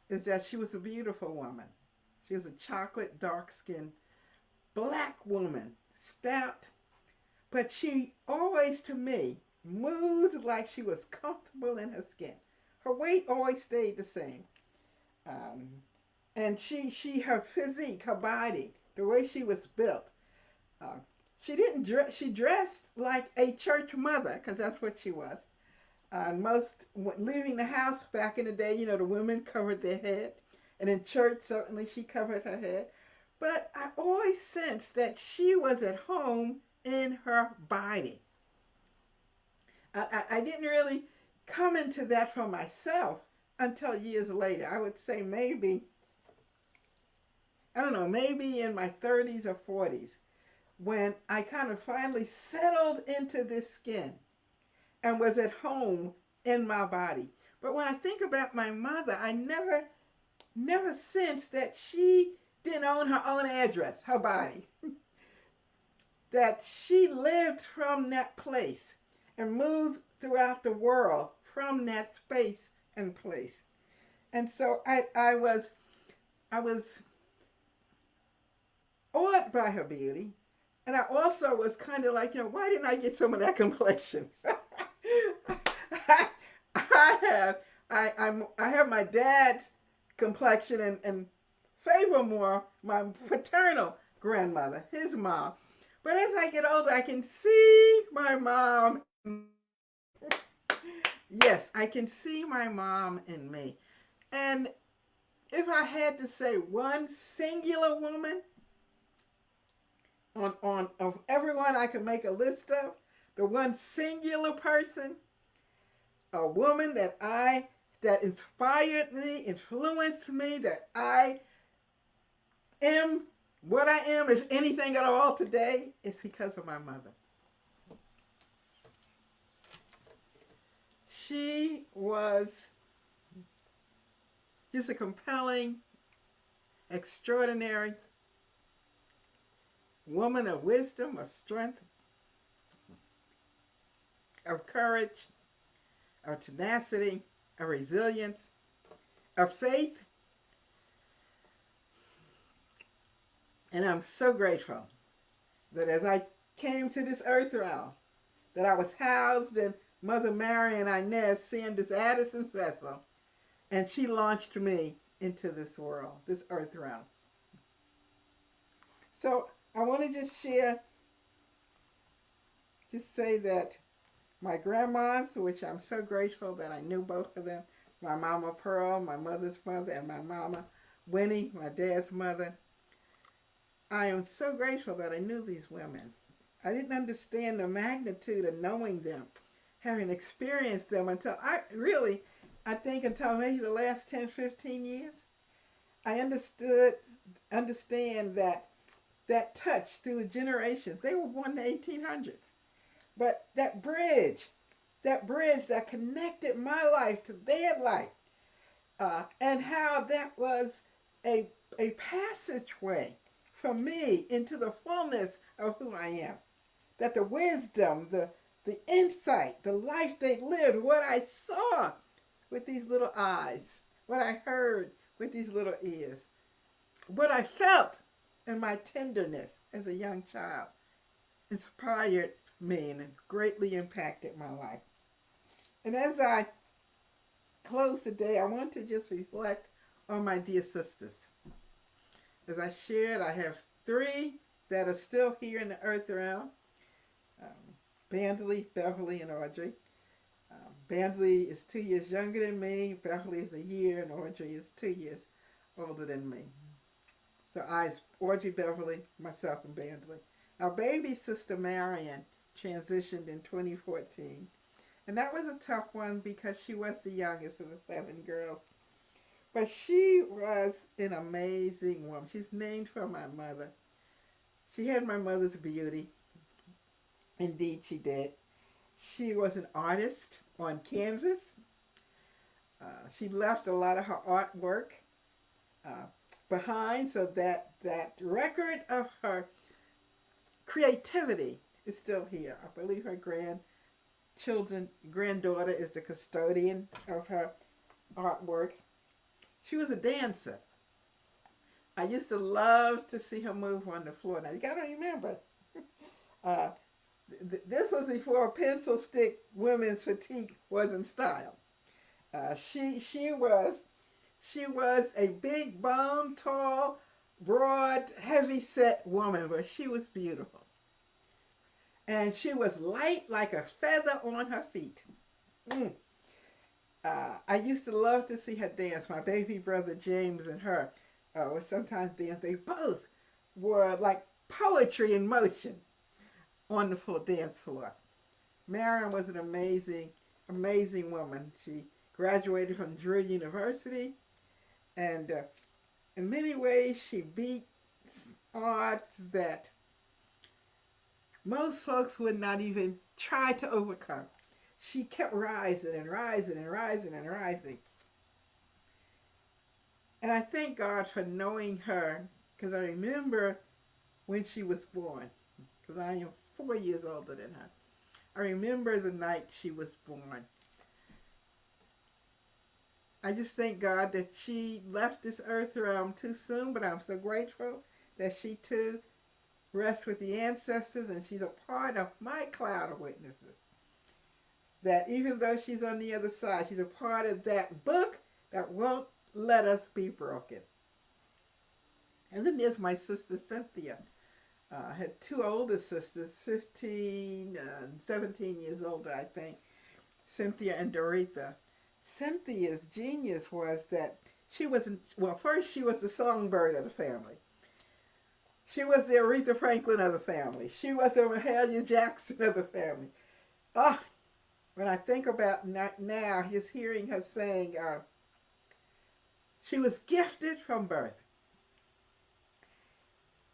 [SPEAKER 1] is that she was a beautiful woman. She was a chocolate, dark-skinned, black woman, stout, but she always, to me, moved like she was comfortable in her skin. Her weight always stayed the same. And her physique, her body, the way she was built, she didn't dress. She dressed like a church mother, because that's what she was. Leaving the house back in the day, the women covered their head, and in church certainly she covered her head. But I always sensed that she was at home in her body. I didn't really come into that for myself until years later. I would say maybe, I don't know, maybe in my 30s or 40s, when I kind of finally settled into this skin and was at home in my body. But when I think about my mother, I never sensed that she didn't own her own address, her body. That she lived from that place and moved throughout the world from that space and place. And so I was awed by her beauty. And I also was kind of like, why didn't I get some of that complexion? I have my dad's complexion and favor more my paternal grandmother, his mom. But as I get older, I can see my mom. Yes, I can see my mom in me. And if I had to say one singular woman of everyone I could make a list of, the one singular person, a woman that inspired me, influenced me, that I am what I am, if anything at all today, is because of my mother. She was just a compelling, extraordinary woman of wisdom, of strength, of courage, of tenacity, of resilience, of faith. And I'm so grateful that as I came to this earth realm, that I was housed in Mother Mary and Inez Sanders Addison's vessel, and she launched me into this world, this earth realm. So I want to just say that my grandmas, which I'm so grateful that I knew both of them, my Mama Pearl, my mother's mother, and my Mama Winnie, my dad's mother, I am so grateful that I knew these women. I didn't understand the magnitude of knowing them having experienced them until I think until maybe the last 10, 15 years, I understand that touch through the generations. They were born in the 1800s. But that bridge that connected my life to their life, and how that was a, a passageway for me into the fullness of who I am. That the wisdom, the insight, the life they lived, what I saw with these little eyes, what I heard with these little ears, what I felt in my tenderness as a young child inspired me and greatly impacted my life. And as I close today, I want to just reflect on my dear sisters. As I shared, I have three that are still here in the earth realm. Bandley, Beverly, and Audrey. Bandley is 2 years younger than me. Beverly is a year, and Audrey is 2 years older than me. So Audrey, Beverly, myself, and Bandley. Our baby sister Marion transitioned in 2014. And that was a tough one because she was the youngest of the 7 girls. But she was an amazing woman. She's named for my mother. She had my mother's beauty. Indeed, she did. She was an artist on canvas. She left a lot of her artwork behind, so that record of her creativity is still here. I believe her granddaughter is the custodian of her artwork. She was a dancer. I used to love to see her move on the floor. Now you got to remember, this was before pencil stick women's fatigue was in style. She was a big boned, tall, broad, heavy set woman, but she was beautiful. And she was light like a feather on her feet. I used to love to see her dance. My baby brother James and her would sometimes dance. They both were like poetry in motion on the full dance floor. Marion was an amazing, amazing woman. She graduated from Drew University, and in many ways she beat odds that most folks would not even try to overcome. She kept rising and rising and rising and rising. And I thank God for knowing her, because I remember when she was born, because I am 4 years older than her. I remember the night she was born. I just thank God that she left this earth realm too soon, but I'm so grateful that she too rests with the ancestors, and she's a part of my cloud of witnesses. That even though she's on the other side, she's a part of that book that won't let us be broken. And then there's my sister Cynthia. I had 2 older sisters, 15 and 17 years older, I think, Cynthia and Doretha. Cynthia's genius was that she was, first she was the songbird of the family. She was the Aretha Franklin of the family. She was the Mahalia Jackson of the family. When I think about now, just hearing her saying, she was gifted from birth.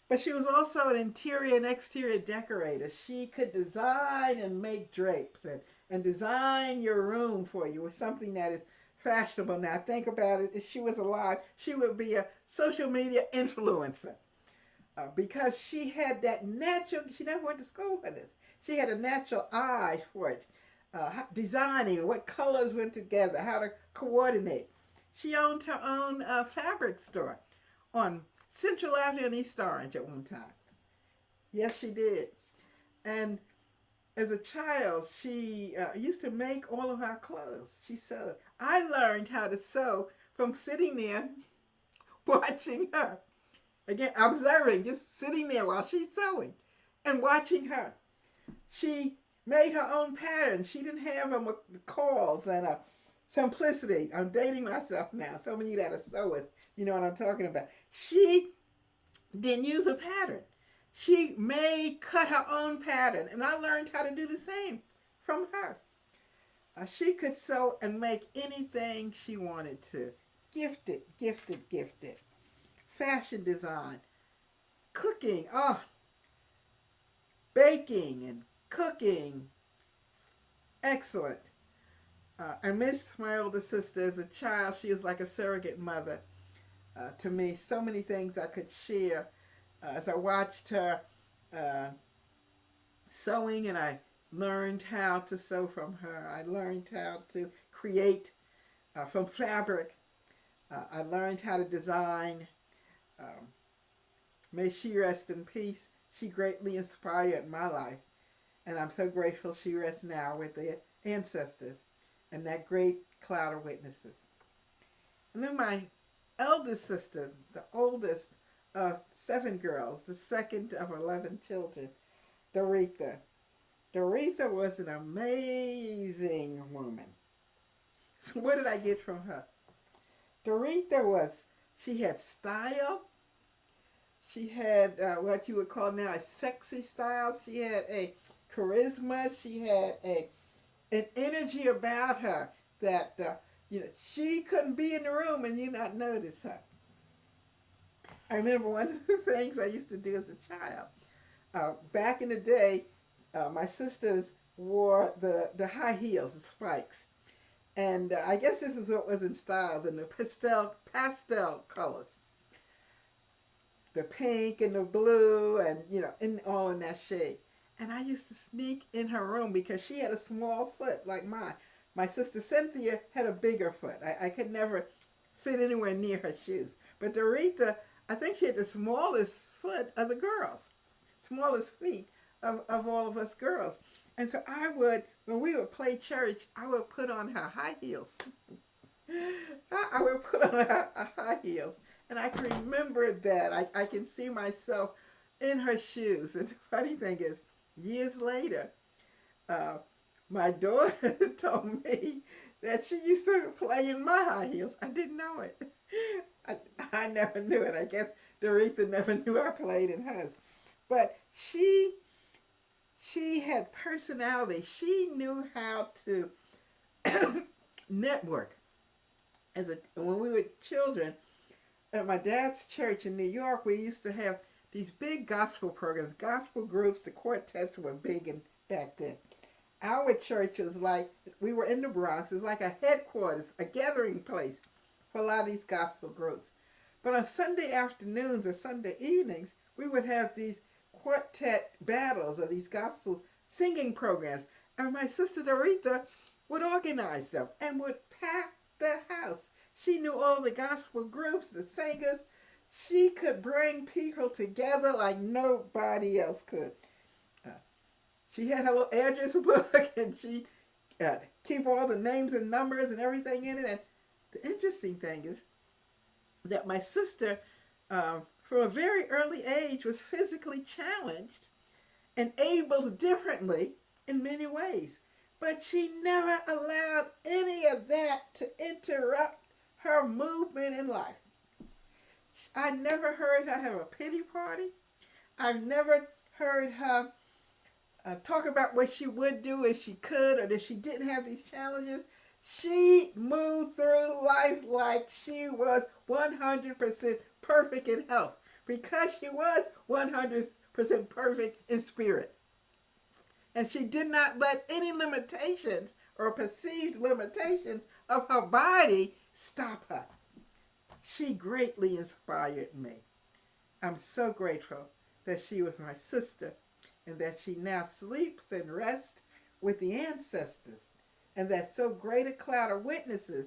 [SPEAKER 1] But she was also an interior and exterior decorator. She could design and make drapes and design your room for you with something that is fashionable. Now think about it, if she was alive, she would be a social media influencer. Because she had that natural, she never went to school for this. She had a natural eye for it. Designing, what colors went together, how to coordinate. She owned her own fabric store on Central Avenue and East Orange at one time. Yes, she did. And as a child, she used to make all of our clothes. She sewed. I learned how to sew from sitting there watching her. Again, observing, just sitting there while she's sewing and watching her. She made her own patterns. She didn't have them with calls and simplicity. I'm dating myself now. Some of you that are sewers, you know what I'm talking about. She didn't use a pattern. She cut her own pattern, and I learned how to do the same from her. She could sew and make anything she wanted to. Gifted, gifted, gifted. Fashion design, cooking, oh, baking and cooking. Excellent. I miss my older sister as a child. She was like a surrogate mother to me. So many things I could share as I watched her uh, sewing, and I learned how to sew from her. I learned how to create from fabric. I learned how to design. Um, May she rest in peace. She greatly inspired my life, and I'm so grateful she rests now with the ancestors and that great cloud of witnesses. And then my eldest sister, the oldest of 7 girls, the second of 11 children, Doretha. Doretha was an amazing woman. So what did I get from her? Doretha was, she had style. She had what you would call now a sexy style. She had a charisma. She had an energy about her that she couldn't be in the room and you not notice her. I remember one of the things I used to do as a child. Back in the day, my sisters wore the high heels, the spikes, and I guess this is what was in style in the pastel colors, the pink and the blue, and all in that shade. And I used to sneak in her room because she had a small foot like mine. My sister Cynthia had a bigger foot. I could never fit anywhere near her shoes. But Doretha, I think she had the smallest foot of the girls, smallest feet of all of us girls. And so I would, when we would play church, I would put on her high heels. I would put on her high heels. And I can remember that. I can see myself in her shoes. And the funny thing is, years later, my daughter told me that she used to play in my high heels. I didn't know it. I never knew it. I guess Doretha never knew I played in hers. But she had personality. She knew how to network. When we were children, at my dad's church in New York, we used to have these big gospel programs, gospel groups. The quartets were big back then. Our church was like, we were in the Bronx. It was like a headquarters, a gathering place for a lot of these gospel groups. But on Sunday afternoons or Sunday evenings, we would have these quartet battles or these gospel singing programs. And my sister Doretha would organize them and would pack the house. She knew all the gospel groups, the singers. She could bring people together like nobody else could. She had her little address book, and she keep all the names and numbers and everything in it. And the interesting thing is that my sister, from a very early age, was physically challenged and able differently in many ways. But she never allowed any of that to interrupt her movement in life. I never heard her have a pity party. I've never heard her talk about what she would do if she could or if she didn't have these challenges. She moved through life like she was 100% perfect in health because she was 100% perfect in spirit. And she did not let any limitations or perceived limitations of her body stop her. She greatly inspired me. I'm so grateful that she was my sister and that she now sleeps and rests with the ancestors, and that so great a cloud of witnesses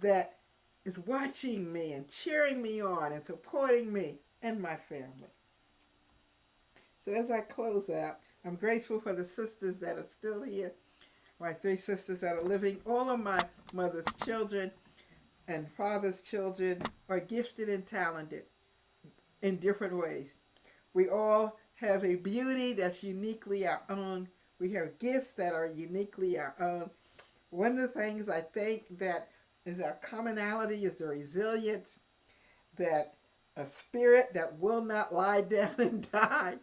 [SPEAKER 1] that is watching me and cheering me on and supporting me and my family. So as I close out, I'm grateful for the sisters that are still here, my 3 sisters that are living. All of my mother's children and father's children are gifted and talented in different ways. We all have a beauty that's uniquely our own. We have gifts that are uniquely our own. One of the things I think that is our commonality is the resilience, that a spirit that will not lie down and die,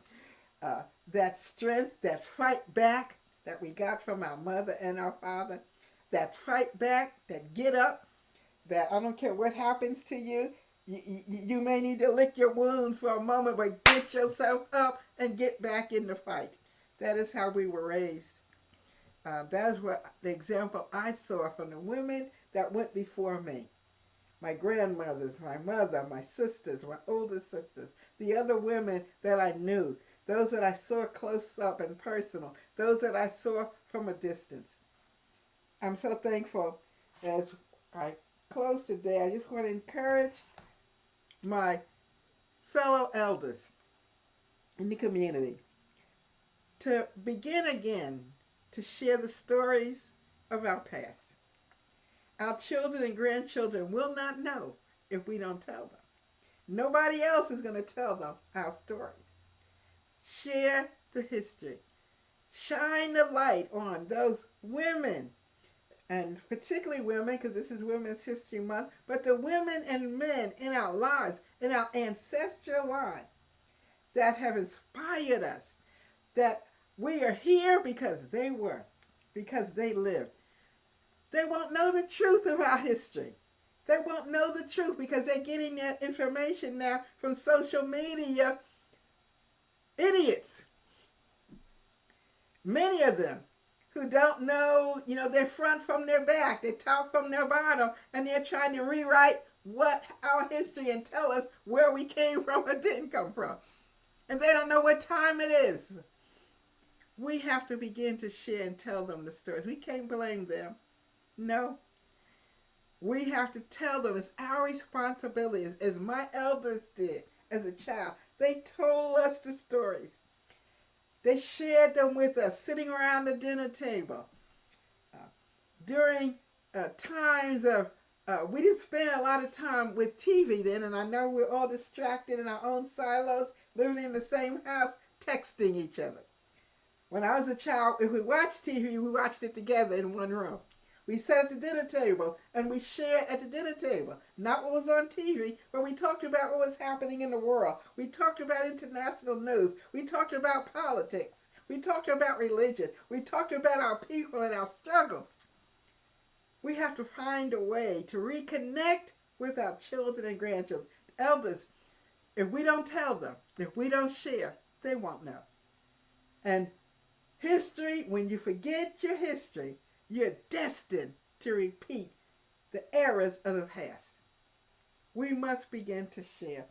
[SPEAKER 1] that strength, that fight back that we got from our mother and our father. that fight back, that get up, that I don't care what happens to you. You may need to lick your wounds for a moment, but get yourself up and get back in the fight. That is how we were raised. That is what the example I saw from the women that went before me. My grandmothers, my mother, my sisters, my older sisters, the other women that I knew, those that I saw close up and personal, those that I saw from a distance. I'm so thankful. As I close today, I just want to encourage my fellow elders in the community to begin again to share the stories of our past. Our children and grandchildren will not know if we don't tell them. Nobody else is going to tell them our stories. Share the history. Shine the light on those women, and particularly women, because this is Women's History Month, but the women and men in our lives, in our ancestral line, that have inspired us, that we are here because they were, because they lived. They won't know the truth of our history. They won't know the truth because they're getting their information now from social media idiots. Many of them who don't know, their front from their back, their top from their bottom, and they're trying to rewrite what our history and tell us where we came from or didn't come from. And they don't know what time it is. We have to begin to share and tell them the stories. We can't blame them. No. We have to tell them. It's our responsibility, as my elders did as a child. They told us the stories. They shared them with us, sitting around the dinner table. During times of, we didn't spend a lot of time with TV then, and I know we're all distracted in our own silos, living in the same house, texting each other. When I was a child, if we watched TV, we watched it together in one room. We sat at the dinner table and we shared at the dinner table. Not what was on TV, but we talked about what was happening in the world. We talked about international news. We talked about politics. We talked about religion. We talked about our people and our struggles. We have to find a way to reconnect with our children and grandchildren. Elders, if we don't tell them, if we don't share, they won't know. And history, when you forget your history, you're destined to repeat the errors of the past. We must begin to share.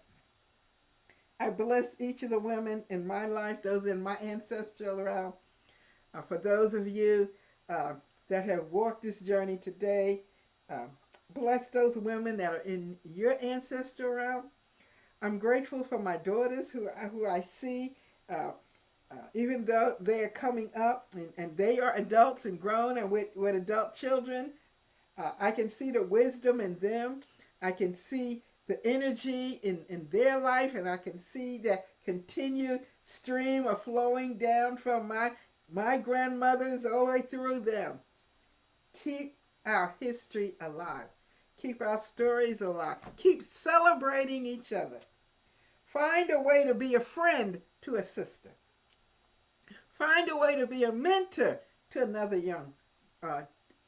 [SPEAKER 1] I bless each of the women in my life, those in my ancestral realm. For those of you that have walked this journey today, bless those women that are in your ancestral realm. I'm grateful for my daughters who I see even though they are coming up and they are adults and grown and with adult children, I can see the wisdom in them. I can see the energy in their life, and I can see that continued stream of flowing down from my grandmothers all the way through them. Keep our history alive. Keep our stories alive. Keep celebrating each other. Find a way to be a friend to a sister. Find a way to be a mentor to another young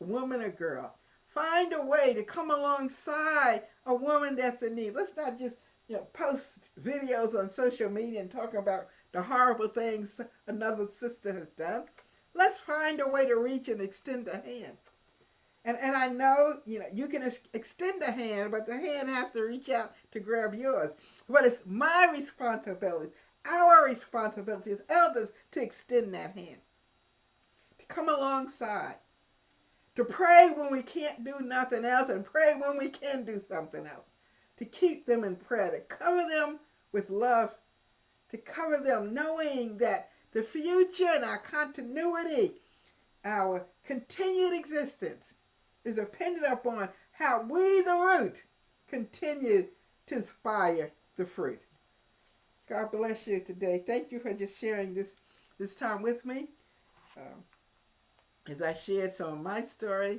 [SPEAKER 1] woman or girl. Find a way to come alongside a woman that's in need. Let's not just post videos on social media and talk about the horrible things another sister has done. Let's find a way to reach and extend a hand. And I know you can extend a hand, but the hand has to reach out to grab yours. But it's my responsibility. Our responsibility as elders to extend that hand, to come alongside, to pray when we can't do nothing else and pray when we can do something else, to keep them in prayer, to cover them with love, to cover them knowing that the future and our continuity, our continued existence is dependent upon how we, the root, continue to inspire the fruit. God bless you today. Thank you for just sharing this time with me. As I shared some of my story,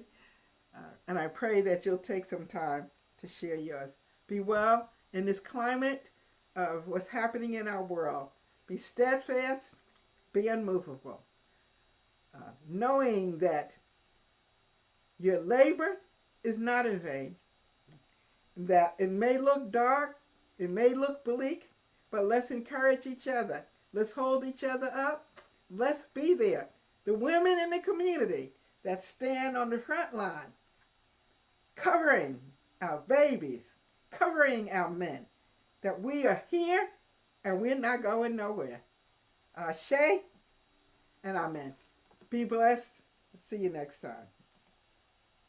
[SPEAKER 1] and I pray that you'll take some time to share yours. Be well in this climate of what's happening in our world. Be steadfast, be unmovable, knowing that Your labor is not in vain. That it may look dark, it may look bleak, but let's encourage each other. Let's hold each other up. Let's be there. The women in the community that stand on the front line, covering our babies, covering our men, that we are here and we're not going nowhere. Ashe and amen. Be blessed. See you next time.